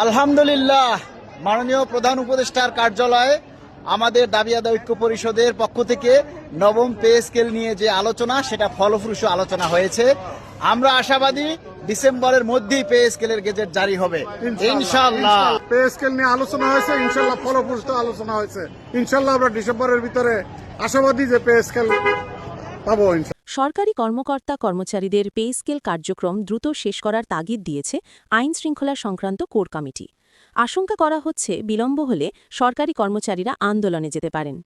আলহামদুলিল্লাহ, মাননীয় প্রধান উপদেষ্টার কার্যালয়ে আমাদের দাবি আদায় ঐক্য পরিষদের পক্ষ থেকে নবম পে স্কেল নিয়ে যে আলোচনা, সেটা ফলপ্রসূ আলোচনা হয়েছে। আমরা আশাবাদী ডিসেম্বরের মধ্যেই পে স্কেলের গেজেট জারি হবে ইনশাআল্লাহ। পে স্কেল নিয়ে আলোচনা হয়েছে, ইনশাআল্লাহ ফলপ্রসূ আলোচনা হয়েছে। ইনশাআল্লাহ আমরা ডিসেম্বরের ভিতরে আশাবাদী যে পে স্কেল পাবো। সরকারি কর্মকর্তা কর্মচারীদের পে স্কেল কার্যক্রম দ্রুত শেষ করার তাগিদ দিয়েছে আইন শৃঙ্খলা সংক্রান্ত কোর কমিটি। আশঙ্কা করা হচ্ছে বিলম্ব হলে সরকারি কর্মচারীরা আন্দোলনে যেতে পারেন।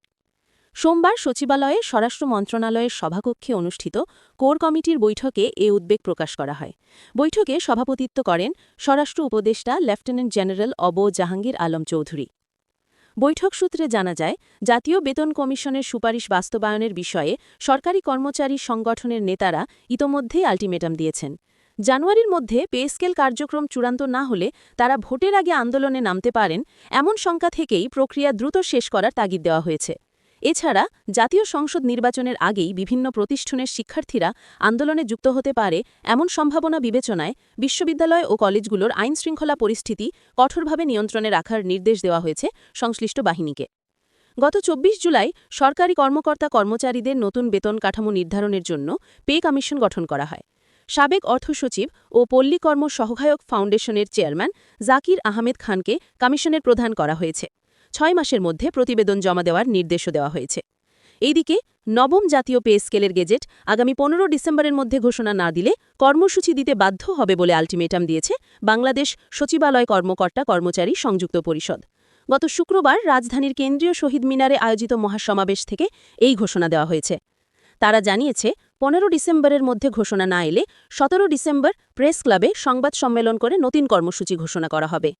সোমবার সচিবালয়ে স্বরাষ্ট্র মন্ত্রণালয়ের সভাকক্ষে অনুষ্ঠিত কোর কমিটির বৈঠকে এ উদ্বেগ প্রকাশ করা হয়। বৈঠকে সভাপতিত্ব করেন স্বরাষ্ট্র উপদেষ্টা lieutenant general of Jahangir Alam Chowdhury. বৈঠক সূত্রে জানা যায়, জাতীয় বেতন কমিশনের সুপারিশ বাস্তবায়নের বিষয়ে সরকারি কর্মচারী সংগঠনের নেতারা ইতোমধ্যেই আল্টিমেটাম দিয়েছেন। জানুয়ারির মধ্যে পে স্কেল কার্যক্রম চূড়ান্ত না হলে তারা ভোটের আগে আন্দোলনে নামতে পারেন, এমন শঙ্কা থেকেই প্রক্রিয়া দ্রুত শেষ করার তাগিদ দেওয়া হয়েছে। এছাড়া জাতীয় সংসদ নির্বাচনের আগেই বিভিন্ন প্রতিষ্ঠানের শিক্ষার্থীরা আন্দোলনে যুক্ত হতে পারে, এমন সম্ভাবনা বিবেচনায় বিশ্ববিদ্যালয় ও কলেজগুলোর আইনশৃঙ্খলা পরিস্থিতি কঠোরভাবে নিয়ন্ত্রণে রাখার নির্দেশ দেওয়া হয়েছে সংশ্লিষ্ট বাহিনীকে। গত ২৪ জুলাই সরকারি কর্মকর্তা কর্মচারীদের নতুন বেতন কাঠামো নির্ধারণের জন্য পে কমিশন গঠন করা হয়। সাবেক অর্থসচিব ও পল্লী কর্ম সহায়ক ফাউন্ডেশনের চেয়ারম্যান জাকির আহমেদ খানকে কমিশনের প্রধান করা হয়েছে। ৬ মাসের মধ্যে প্রতিবেদন জমা দেওয়ার নির্দেশও দেওয়া হয়েছে। এইদিকে নবম জাতীয় পে স্কেলের গেজেট আগামী ১৫ ডিসেম্বরের মধ্যে ঘোষণা না দিলে কর্মসূচি দিতে বাধ্য হবে বলে আল্টিমেটাম দিয়েছে বাংলাদেশ সচিবালয় কর্মকর্তা কর্মচারী সংযুক্ত পরিষদ। গত শুক্রবার রাজধানীর কেন্দ্রীয় শহীদ মিনারে আয়োজিত মহাসমাবেশ থেকে এই ঘোষণা দেওয়া হয়েছে। তারা জানিয়েছে, ১৫ ডিসেম্বরের মধ্যে ঘোষণা না এলে ১৭ ডিসেম্বর প্রেস ক্লাবে সংবাদ সম্মেলন করে নতুন কর্মসূচি ঘোষণা করা হবে।